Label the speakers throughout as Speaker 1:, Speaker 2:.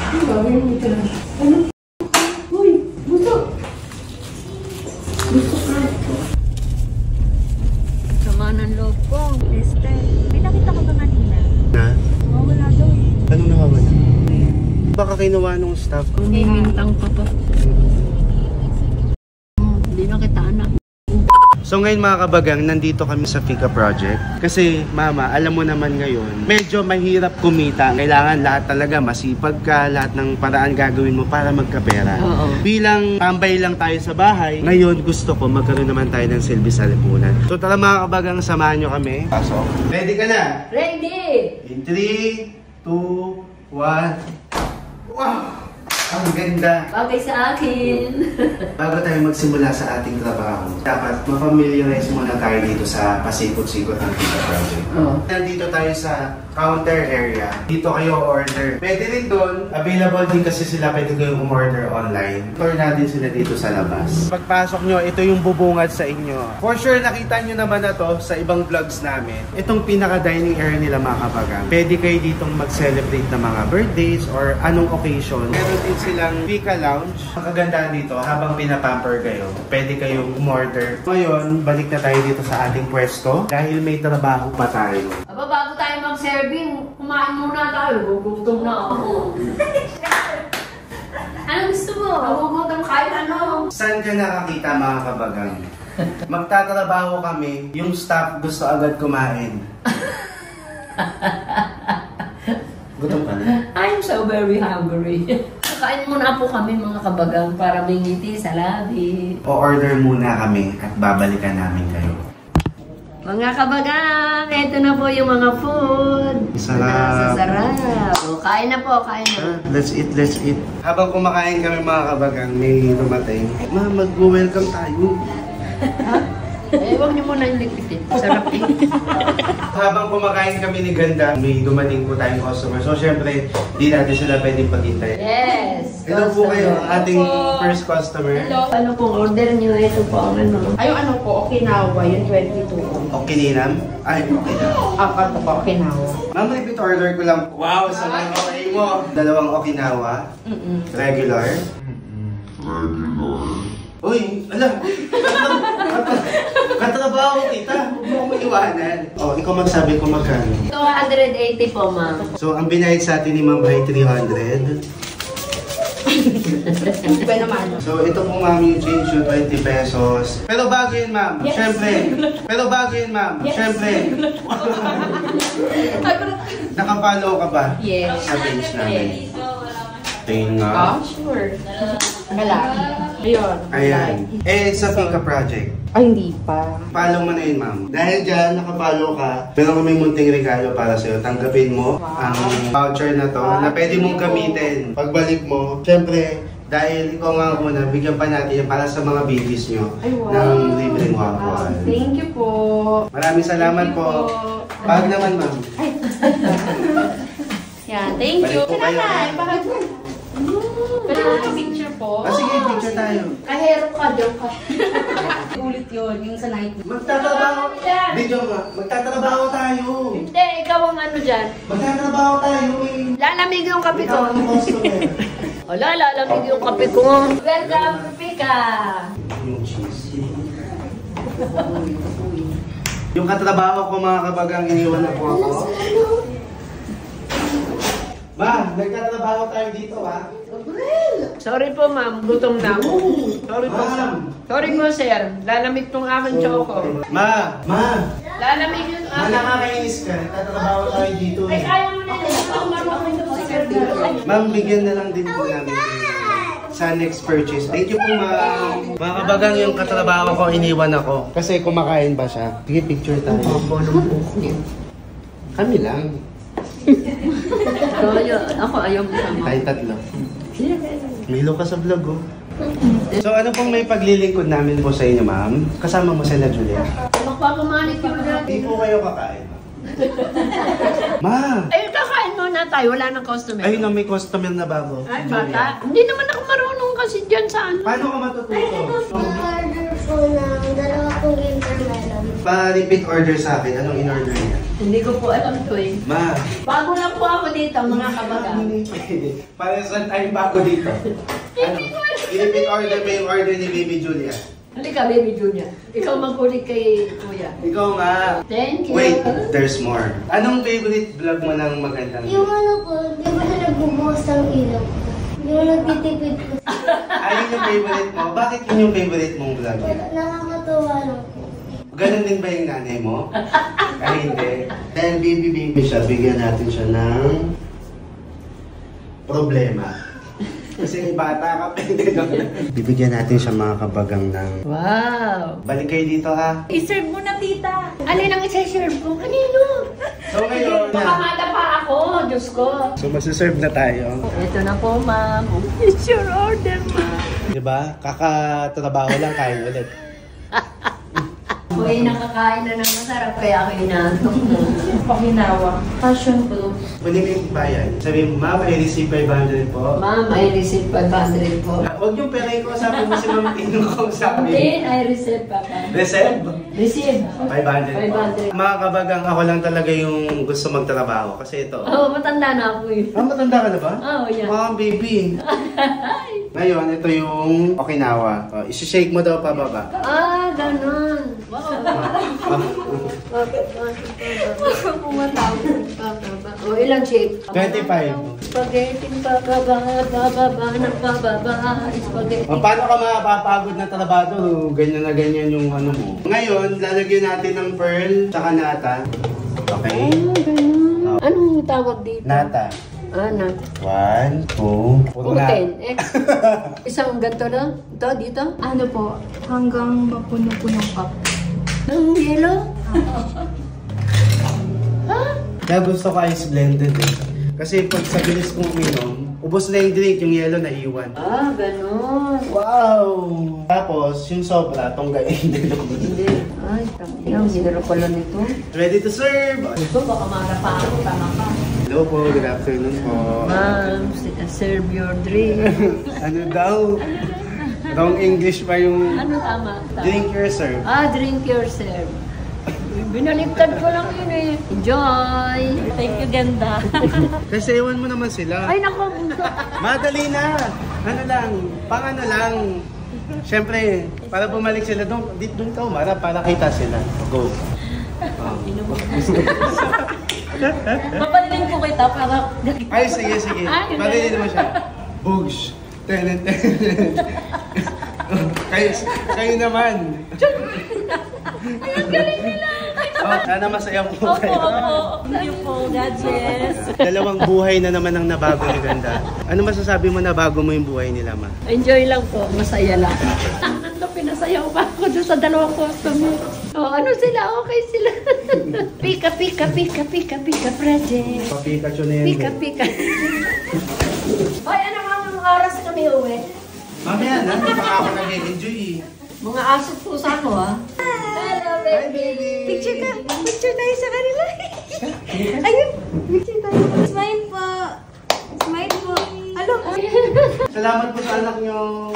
Speaker 1: Ang gagawin mo ito. Ano? Uy, gusto. Gusto ka. Sama ng loob ko. Esther. May nakita ko ba kanina?
Speaker 2: Na?
Speaker 1: Wala daw eh.
Speaker 2: Anong nakawala? Baka kinuha nung staff ko.
Speaker 1: May mintang pa pa. Hindi na kita anak.
Speaker 2: So ngayon mga kabagang, nandito kami sa Fika Project. Kasi mama, alam mo naman ngayon, medyo mahirap kumita. Kailangan lahat talaga masipag ka, lahat ng paraan gagawin mo para magkapera. Bilang tambay lang tayo sa bahay, ngayon gusto ko magkaroon naman tayo ng silbi sa lipunan. So tara mga kabagang, samahan nyo kami. Pasok. Ready ka na?
Speaker 1: Ready!
Speaker 2: In 3, 2, 1. Wow! Ang ganda!
Speaker 1: Bagay sa akin.
Speaker 2: Bago tayo magsimula sa ating trabaho, dapat ma-familiarize muna tayo dito sa pasikot-sikot ng Fika Project. Nandito tayo sa counter area. Dito kayo order. Pwede rin doon. Available din kasi sila. Pwede kayong umorder online. Tour natin sila dito sa labas. Pagpasok nyo, ito yung bubungad sa inyo. For sure, nakita nyo naman na to sa ibang vlogs namin. Itong pinaka-dining area nila mga kabagang. Pwede kayo ditong mag-celebrate ng mga birthdays or anong occasion. Meron din silang Fika Lounge. Ang kagandahan dito, habang pinapamper kayo, pwede kayong umorder. Ngayon, balik na tayo dito sa ating pwesto dahil may trabaho pa tayo.
Speaker 1: Aba, bago tayo mag-serving, kumain muna tayo. Gugutom na ako. Ano gusto mo? Nagugutom kahit ano.
Speaker 2: Saan ka nakakita mga kabagang? Magtatrabaho kami, yung staff gusto agad kumain. Gutom ka na?
Speaker 1: I'm so very hungry. Kain muna po kami mga kabagang para may ngiti sa labi.
Speaker 2: O-order muna kami at babalikan namin kayo.
Speaker 1: Mga kabagang, ito na po yung mga food.
Speaker 2: Sarap.
Speaker 1: Sarap. O, kain na po, kain na.
Speaker 2: Let's eat, let's eat. Habang kumakain kami mga kabagang, may dumating. Ma, mag-welcome tayo.
Speaker 1: Huwag niyo muna yung lipitin. Sarap eh.
Speaker 2: Habang kumakain kami ni Ganda, may dumating po tayong customer. So, syempre, di natin sila pwedeng paghintay.
Speaker 1: Yes!
Speaker 2: Hello po kayo, ating first customer.
Speaker 1: Hello. Ano pong order niyo? Ito po ang ano.
Speaker 3: Ay, yung ano po, Okinawa, yung 22.
Speaker 2: Okininam? Ay, Okinawa.
Speaker 3: Ito po, Okinawa.
Speaker 2: Ma'am, repeat order ko lang. Wow, sa mga okay mo. Dalawang Okinawa. Regular. Uy, alam. Katrabaho kita. Huwag mo akong iwanan. Oh, ikaw magsabi kung magkano.
Speaker 1: 280 po, ma'am.
Speaker 2: So, ang binayad sa atin ni Ma'am ay 300. So, ito po ma'am yung change yung 20 pesos. Pero bago yun ma'am, yes. Syempre. Pero bago yun ma'am, yes. Syempre. Nakapollow ka ba?
Speaker 1: Yes.
Speaker 2: Sa page namin. Tinga.
Speaker 3: Ah, sure. Wala. Ayun.
Speaker 2: Ayan. Eh, sa Fika Project.
Speaker 3: Ay, hindi pa.
Speaker 2: Follow mo na yun, ma'am. Dahil dyan, nakapollow ka, meron kami munting regalo para sa'yo. Tanggapin mo ang voucher na to na pwede mong gamitin. Pagbalik mo, syempre, dahil ikaw nga muna, bigyan pa natin yan para sa mga babies nyo ng libreng wapuan.
Speaker 3: Thank you po.
Speaker 2: Maraming salamat po. Bag naman, ma'am.
Speaker 3: Yan, thank you.
Speaker 2: Balik po kayo.
Speaker 3: Pwede mo picture po?
Speaker 2: Ah, sige, picture tayo.
Speaker 3: Kahero ka, joke ka. Ulit yun, yung sa Nike.
Speaker 2: Magtatrabaho. Video nga, magtatrabaho tayo.
Speaker 1: Hindi, ikaw ang ano dyan.
Speaker 2: Magtatrabaho tayo eh.
Speaker 1: Lalamig yung kape ko.
Speaker 2: Ikaw ang customer.
Speaker 1: Wala, lalamig yung kape ko. Welcome to Fika.
Speaker 2: Yung cheese. Yung katrabaho ko mga kabagang, iniwan na po ako. Ma, nagtatrabaho tayo dito ha.
Speaker 1: Sorry po ma'am, gutom na ako. Sorry po sir. Sorry po sir, lalamig tong aking choco.
Speaker 2: Ma!
Speaker 1: Lalamig yung
Speaker 2: Ma,
Speaker 1: aking.
Speaker 2: nakakainis ka. Nagtatrabaho tayo dito
Speaker 1: Ay,
Speaker 2: eh.
Speaker 1: kaya mo na yun. Ako marunong ito si sir.
Speaker 2: Ma'am, bigyan na lang din po namin sa next purchase. Thank you po ma'am. Mga kabagang yung katrabaho ko, iniwan ako. Kasi kumakain ba siya? Sige, picture tayo. Kami lang.
Speaker 1: Ako ayaw mo sama.
Speaker 2: Tayo tatlo. Milo ka sa vlog oh. So ano pong may paglilingkod namin po sa inyo ma'am? Kasama mo sila Julia.
Speaker 1: Magpapamanik yung natin.
Speaker 2: Hindi po kayo kakain Ma!
Speaker 1: Ay, kakain muna tayo. Wala nang customer.
Speaker 2: Ayun na, may customer na bago.
Speaker 1: Ay, bata. Hindi naman ako marunong kasi dyan sa ano.
Speaker 2: Paano ka matututo?
Speaker 4: Mag-order po ng 2 intermelon.
Speaker 2: pa-repeat order sa akin. Anong in-order niya?
Speaker 1: Hindi ko po alam to eh.
Speaker 2: Ma.
Speaker 1: Bago lang po ako dito, mga kabaga.
Speaker 2: Para saan tayo bago dito? Ano? I-repeat order ba yung order ni Baby Julia?
Speaker 1: Halika, Baby Junior. Ikaw magkulit kay Kuya.
Speaker 2: Ikaw nga.
Speaker 1: Thank you.
Speaker 2: Wait, there's more. Anong favorite vlog mo ng magandang?
Speaker 4: Yung ano ko, di ba na nagbubukas ng ilaw ko? Yung nagtitipid ko.
Speaker 2: Ayun yung favorite mo? Bakit yun yung favorite mong vlog niya?
Speaker 4: Nakakatawa lang po.
Speaker 2: Ganun din ba yung nanay mo? Ay, hindi. Dahil baby siya, bigyan natin siya ng problema. Kasi bata ka, pwede doon. Bibigyan natin siya mga kabagang ng...
Speaker 1: Wow.
Speaker 2: Balik kayo dito ha.
Speaker 3: I-serve mo na, tita.
Speaker 1: Alin ang isa-serve ko? Kanino?
Speaker 2: So ngayon
Speaker 1: Baka madapa ako, Diyos ko.
Speaker 2: So masuserve na tayo.
Speaker 1: Ito na po, ma'am. It's your order, ma'am.
Speaker 2: Diba? Kakatrabaho lang kain ulit.
Speaker 1: Ako'y nakakain na ng masarap, kaya ako inaantok na.
Speaker 3: Pakinawa. Passion fruit.
Speaker 2: Kunin mo yung bayan. Sabi mo, ma'am, I receive 500 po.
Speaker 1: Ma'am, I receive 500 po.
Speaker 2: Huwag yung pera ko, sabi mo si Ma'am Tino ko sabi.
Speaker 1: Then, I receive, Papa.
Speaker 2: Receive?
Speaker 1: Receive.
Speaker 2: 500 po.
Speaker 1: 500.
Speaker 2: Mga kabagang, ako lang talaga yung gusto magtrabaho. Kasi ito.
Speaker 1: Oh, matanda na ako eh.
Speaker 2: Matanda ka na ba?
Speaker 1: Oh, yeah.
Speaker 2: Mga baby. Ngayon, ito yung Okinawa. Isi-shake mo daw pababa.
Speaker 1: Ah, ganun. Wow. O, ilang shape?
Speaker 2: 25.
Speaker 1: Spaghetti, bababa, spaghetti.
Speaker 2: Paano ka mapapagod na trabaho? Ganyan na ganyan yung ano mo. Ngayon, lalagyan natin ng pearl tsaka nata. Okay?
Speaker 1: Ah, ganun. Anong tawag dito?
Speaker 2: Nata.
Speaker 1: Ah, nata.
Speaker 2: 1, 2, puro na.
Speaker 1: Putin. Isang ganito na? Ito, dito?
Speaker 3: Ano po, hanggang mapuno-punong cup.
Speaker 1: Ang yellow? Ha?
Speaker 2: Kaya gusto ko ice blended eh. Kasi pag sa bilis kong uminom, ubos na yung drink, yung yellow na iwan.
Speaker 1: Ah, ganun.
Speaker 2: Wow! Tapos, yung sobra, tonggain din ako.
Speaker 1: Hindi. Ay, ang hero pala nito.
Speaker 2: Ready to serve!
Speaker 1: Ito, baka marapa ako. Tama ka.
Speaker 2: Hello po, good afternoon po.
Speaker 1: Ma'am, serve your drink.
Speaker 2: Ano daw? Wrong English pa yung
Speaker 1: Ano tama?
Speaker 2: drink your serve.
Speaker 1: Ah, drink yourself. Binaliktad ko lang yun eh. Enjoy!
Speaker 3: Thank you, ganda.
Speaker 2: Kasi ewan mo naman sila.
Speaker 1: Ay, naku, bunso.
Speaker 2: Madali na! Ano lang, pang ano lang. Siyempre, para bumalik sila doon, doon ka umarap para kita sila. Go.
Speaker 3: Mapanin ko kita para...
Speaker 2: Ay, sige, sige.
Speaker 1: Ay,
Speaker 2: Parilin mo siya. Bugs. Tenet. Kayo naman.
Speaker 3: Ang galing nila!
Speaker 2: Oh, sana masaya po
Speaker 3: Opo,
Speaker 2: kayo.
Speaker 3: opo. Thank you po, God bless.
Speaker 2: Dalawang buhay na naman ang nabago ni Ganda. Ano masasabi mo na bago mo yung buhay nila, ma?
Speaker 1: Enjoy lang po. Masaya lang. Ano, pinasayaw pa ako doon sa dalawang customer. Oh, ano sila? Okay sila. Pika, pika, pika, pika, pika, present.
Speaker 2: Pa-Pikachu na yan.
Speaker 1: Pika, pika. Hoy, ano mga oras kami uwi?
Speaker 2: Mamaya na, hindi pa ako nag-enjoy eh.
Speaker 1: Mga aso po sa ako, ha? Hello,
Speaker 2: Hi,
Speaker 1: baby.
Speaker 2: baby!
Speaker 3: Picture na. Picture tayo sa kanila. Ayun. Picture tayo. Smile po. Smile po. Hello.
Speaker 2: Salamat po sa anak nyo.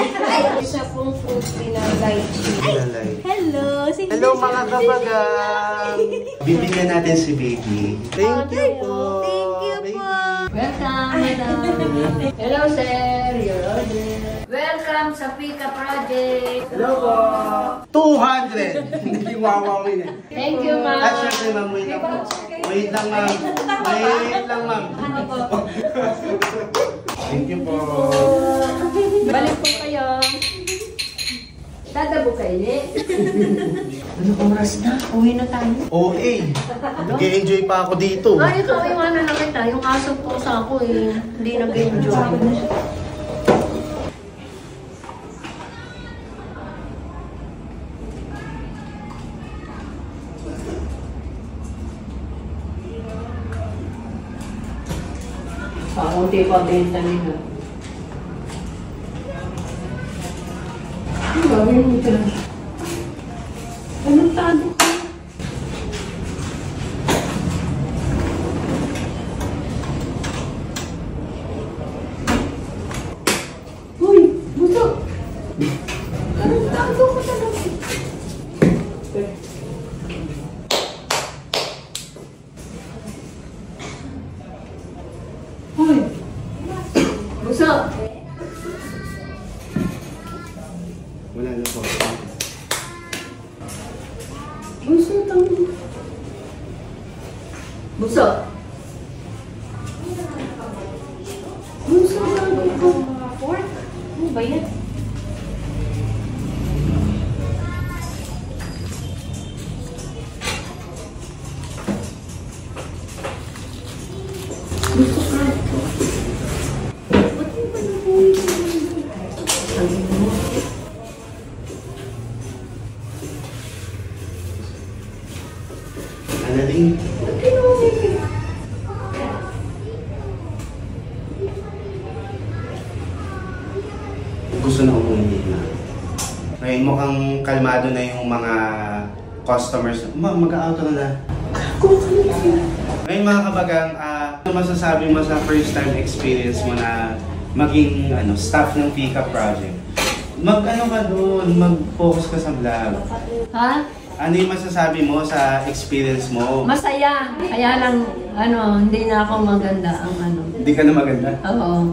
Speaker 3: Isa pong fruit pinalay. Hello.
Speaker 2: Hello mga kabagang! Bibigyan natin si baby. Thank you po.
Speaker 3: Thank you
Speaker 2: baby.
Speaker 3: po.
Speaker 1: Welcome, madam. Hello, sir. Your order. Welcome sa Pika Project.
Speaker 2: Hello po. 200! Hindi wawawin eh.
Speaker 1: Thank you, ma'am.
Speaker 2: At syempre ma'am, wait lang po. Wait lang ma'am. Wait lang ma'am. Thank you po.
Speaker 1: Balik po kayo. Dadabo kayo, eh. Ano oras na? Uwi na tayo.
Speaker 2: OA. Nag-enjoy pa ako dito.
Speaker 1: Ay, ikaw, iwanan na kita. Yung aso po sa ako, eh. Hindi nag-enjoy. Kaunti pa benta nila. Ano gawin mo ito? Anong tado ka? Uy! Buto! Anong tado ko talaga? Bunso!
Speaker 2: Wala na po.
Speaker 1: Bunso, tango. Bunso! Bunso, tango ko. Ano ba yan? Gusto ka ito. Ba't yung ba nabuhay ko? Sabi mo.
Speaker 2: Analing.
Speaker 1: Ba't kinuha ko?
Speaker 2: Gusto na umuwi na. Ngayon mukhang kalmado na yung mga customers. Mag-auto na. Ngayon mga kabagang, ano masasabi mo sa first time experience mo na maging staff ng Fika Project? Mag-ano ka doon, mag-focus ka sa vlog.
Speaker 1: Ha?
Speaker 2: Ano yung masasabi mo sa experience mo?
Speaker 1: Masaya. Kaya lang, hindi na ako maganda ang
Speaker 2: Hindi ka na maganda?
Speaker 1: Oo.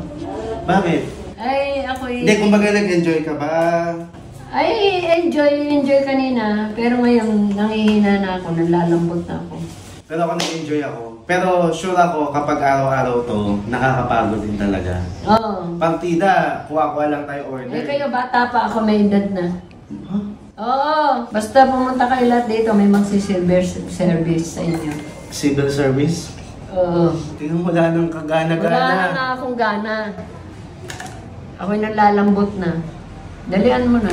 Speaker 2: Bakit?
Speaker 1: Ay, ako'y...
Speaker 2: Hindi, kumbaga nag-enjoy ka ba?
Speaker 1: Ay, enjoy kanina. Pero ngayon, nangihina na ako, nalalambot na ako.
Speaker 2: Pero ako nag-enjoy ako. Pero sure ako, kapag araw-araw to, nakakapagod din talaga.
Speaker 1: Oo.
Speaker 2: Partida, kuha-kuha lang tayo order.
Speaker 1: Eh, kayo bata pa ako, may edad na.
Speaker 2: Huh?
Speaker 1: Oo. Basta pumunta kayo lahat dito, may magsisilver service sa inyo.
Speaker 2: Civil service?
Speaker 1: Oo.
Speaker 2: Tingnan mo, wala nang kagana-gana.
Speaker 1: Wala na akong gana. Ako'y nalalambot na. Dalian mo na.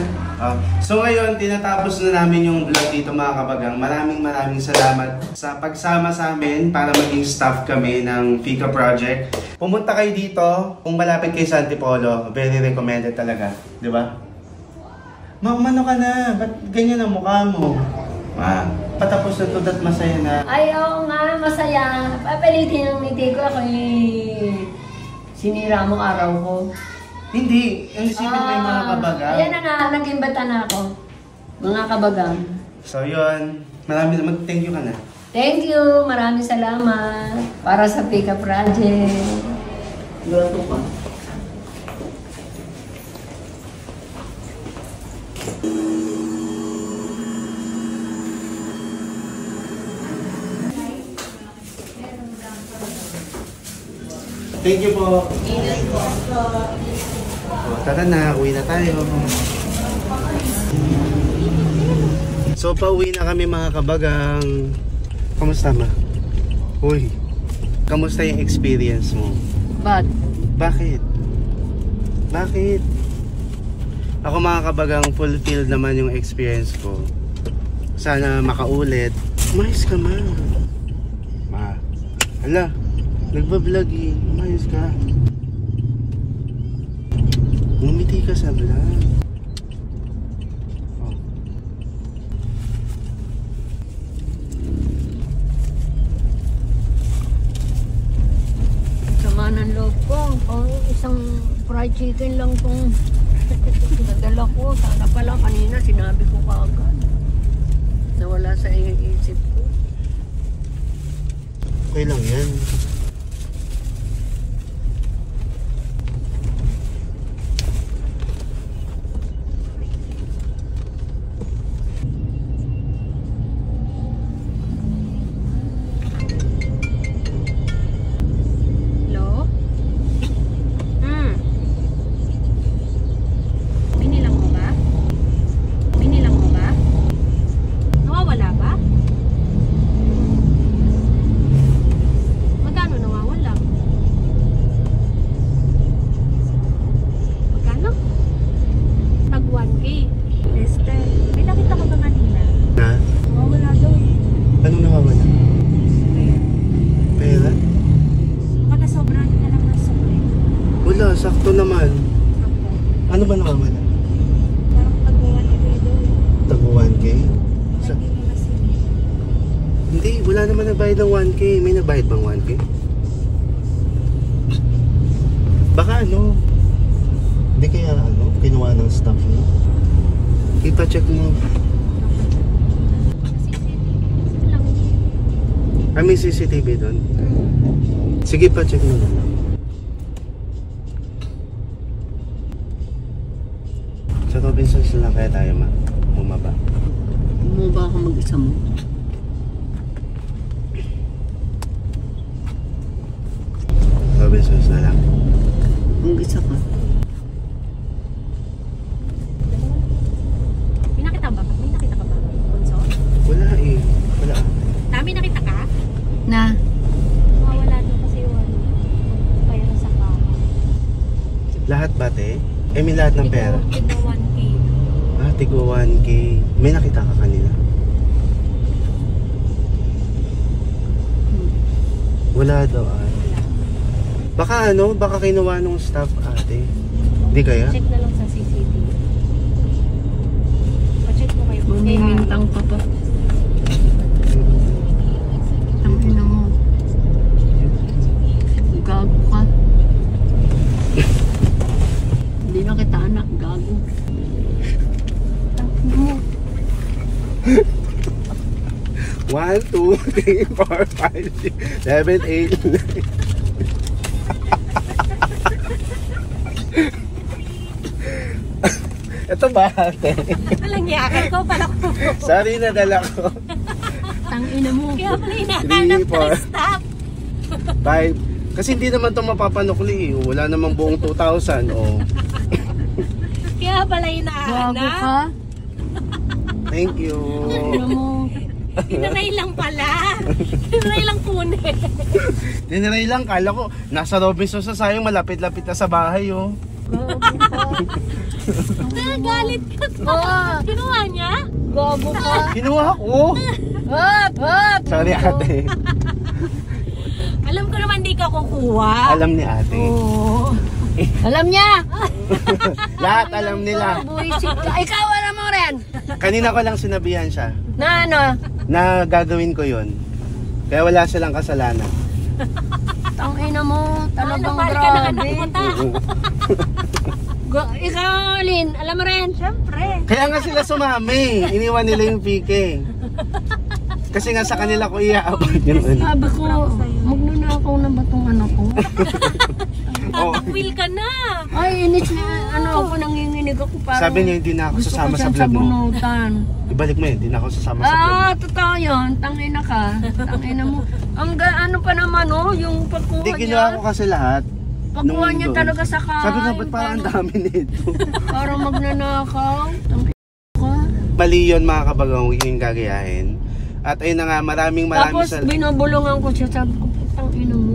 Speaker 2: So ngayon, tinatapos na namin yung vlog dito mga kabagang. Maraming salamat sa pagsama sa amin para maging staff kami ng Fika Project. Pumunta kayo dito, kung malapit kay San Antipolo, very recommended talaga. Di ba? Ano ka na? Ba't ganyan ang mukha mo? Patapos na to, dat masaya na.
Speaker 1: Ay, oo nga, masaya. Papalitin ang ngiti ko. Ako'y sinira mo araw ko.
Speaker 2: Hindi. Ang isipin mo yung mga kabagang.
Speaker 1: Ayan na nga, nag-imbata na ako. Mga kabagang.
Speaker 2: So yun, thank you ka na.
Speaker 1: Thank you, maraming salamat. Para sa Fika Project. Grabe pa.
Speaker 2: Thank you po. Tara na, uwi na tayo. So, pauwi na kami mga kabagang. Kamusta ma? Uy, kamusta yung experience mo? Bakit? Ako mga kabagang, fulfilled naman yung experience ko. Sana makaulit. Umayos ka ma. Hala, nagbablog eh. Umayos ka. Ngumiti ka sa vlog. Oh.
Speaker 1: Sama ng loob ko. Isang fried chicken lang kung nadala ko. Sana pala kanina sinabi ko kaagad. Nawala sa isip ko.
Speaker 2: Okay lang yan. Wala, sakto naman. Ano ba nakawala?
Speaker 3: Parang tag-1K doon.
Speaker 2: Tag-1K? Hindi, wala naman nabayad ng 1K. May nabayad bang 1K? Baka hindi kaya kinuha ng staff mo. Ipa-check mo. May CCTV doon? Sige, pa-check mo na lang. Sa Robinsons na lang kaya tayo bumaba.
Speaker 1: Bumaba ako mag-isa mo.
Speaker 2: Robinsons na lang.
Speaker 1: Mag-isa ka.
Speaker 3: May nakita ba? May nakita ka ba? Bunso?
Speaker 2: Wala eh. Wala.
Speaker 3: Dami nakita ka?
Speaker 1: Na?
Speaker 3: Mawala doon kasi yung pera sa kama.
Speaker 2: Lahat ba, te? Eh, may lahat ng pera.
Speaker 3: Tigno 1K.
Speaker 2: Ah, tigo 1K. May nakita ka kanina? Wala daw, Baka baka kinuha nung staff, ate. Hindi kaya?
Speaker 3: Check na lang sa CCTV. Pa-check mo kayo.
Speaker 1: Mamimintang pa pa. Tangina mo. Gago ka. Hindi na kita anak, gago. Tangina mo.
Speaker 2: 1, 2, 3, 4, 5, 6, 7, 8, 9. Ito ba, ate?
Speaker 3: Walang yakan ko pala ko.
Speaker 2: Sorry, nadala ko.
Speaker 1: Tangina mo.
Speaker 3: Kaya pala hinahanap
Speaker 2: 3,
Speaker 3: ng staff.
Speaker 2: 5. Kasi hindi naman ito mapapanukli. Wala namang buong 2,000. Oh.
Speaker 3: Kaya pala
Speaker 1: Gago
Speaker 3: hinahanap.
Speaker 1: ka.
Speaker 2: Thank you.
Speaker 1: Tangina mo.
Speaker 3: Tinaray lang pala. Tinaray lang kunin.
Speaker 2: Tiniray lang, kala ko. Nasa Robinson sa sayang, malapit-lapit na sa bahay, oh.
Speaker 3: Nagalit ka pa.
Speaker 1: Ah,
Speaker 3: Kinuha niya?
Speaker 1: gago ka.
Speaker 2: Kinuha ko.
Speaker 1: Hop!
Speaker 2: Sorry, ate.
Speaker 3: Alam ko naman di ka kukuha.
Speaker 2: Alam ni ate.
Speaker 1: Oo. Alam niya.
Speaker 2: Lahat alam nila.
Speaker 1: Buisit ka. Ikaw alam mo rin.
Speaker 2: Kanina ko lang sinabihan siya
Speaker 1: Na ano?
Speaker 2: na gagawin ko yon. Kaya wala silang kasalanan.
Speaker 1: Tangina mo. Talagang
Speaker 3: Mahal ka na
Speaker 1: grabe.
Speaker 3: pumunta.
Speaker 1: Ikaw, Lin. Alam mo rin.
Speaker 3: Siyempre.
Speaker 2: Kaya nga sila sumami. Iniwan nila yung PK. Kasi nga sa kanila ko iaabot yun.
Speaker 1: Sabi ko, magnanakaw na ba tong anak ko?
Speaker 3: Tatak-wheel ka na.
Speaker 1: Ay, inis na. Ano ako, nanginginig ako parang.
Speaker 2: Sabi niya hindi na ako
Speaker 1: gusto
Speaker 2: sasama
Speaker 1: ko
Speaker 2: sa
Speaker 1: siyang
Speaker 2: vlog mo.
Speaker 1: sabunutan.
Speaker 2: Ibalik mo yun, hindi na ako sasama sa vlog mo.
Speaker 1: Ah, totoo yun. Tangina ka. Tangina mo. Ang ano pa naman, oh, yung pagkuha
Speaker 2: Hindi,
Speaker 1: niya.
Speaker 2: ginawa ko kasi lahat.
Speaker 1: Pagkuha
Speaker 2: nung
Speaker 1: niya
Speaker 2: doon.
Speaker 1: talaga sa kain.
Speaker 2: Sabi ko, ba't parang ang dami nito?
Speaker 1: Parang magnanakaw. Tangina ka.
Speaker 2: Mali yun mga kabagang, yung gagayahin. At ayun na nga, maraming
Speaker 1: Tapos
Speaker 2: sa...
Speaker 1: binubulungan ko siya. Sabi ko, tangina mo.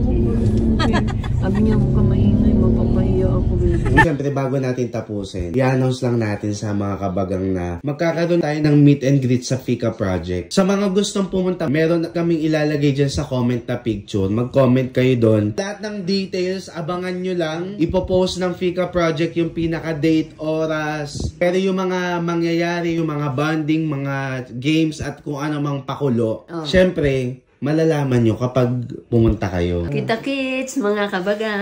Speaker 1: Sabi niya, huwag ka maingay. Mapapahiya ako.
Speaker 2: Siyempre, bago natin tapusin, i-announce lang natin sa mga kabagang na magkakaroon tayo ng meet and greet sa Fika Project. Sa mga gustong pumunta, meron kaming ilalagay dyan sa comment na picture. Mag-comment kayo doon. Lahat ng details, abangan nyo lang. Ipopost ng Fika Project yung pinaka-date, oras. Pero yung mga mangyayari, yung mga bonding, mga games at kung ano mang pakulo, syempre, malalaman nyo kapag pumunta kayo.
Speaker 1: Kita-kits, mga kabaga.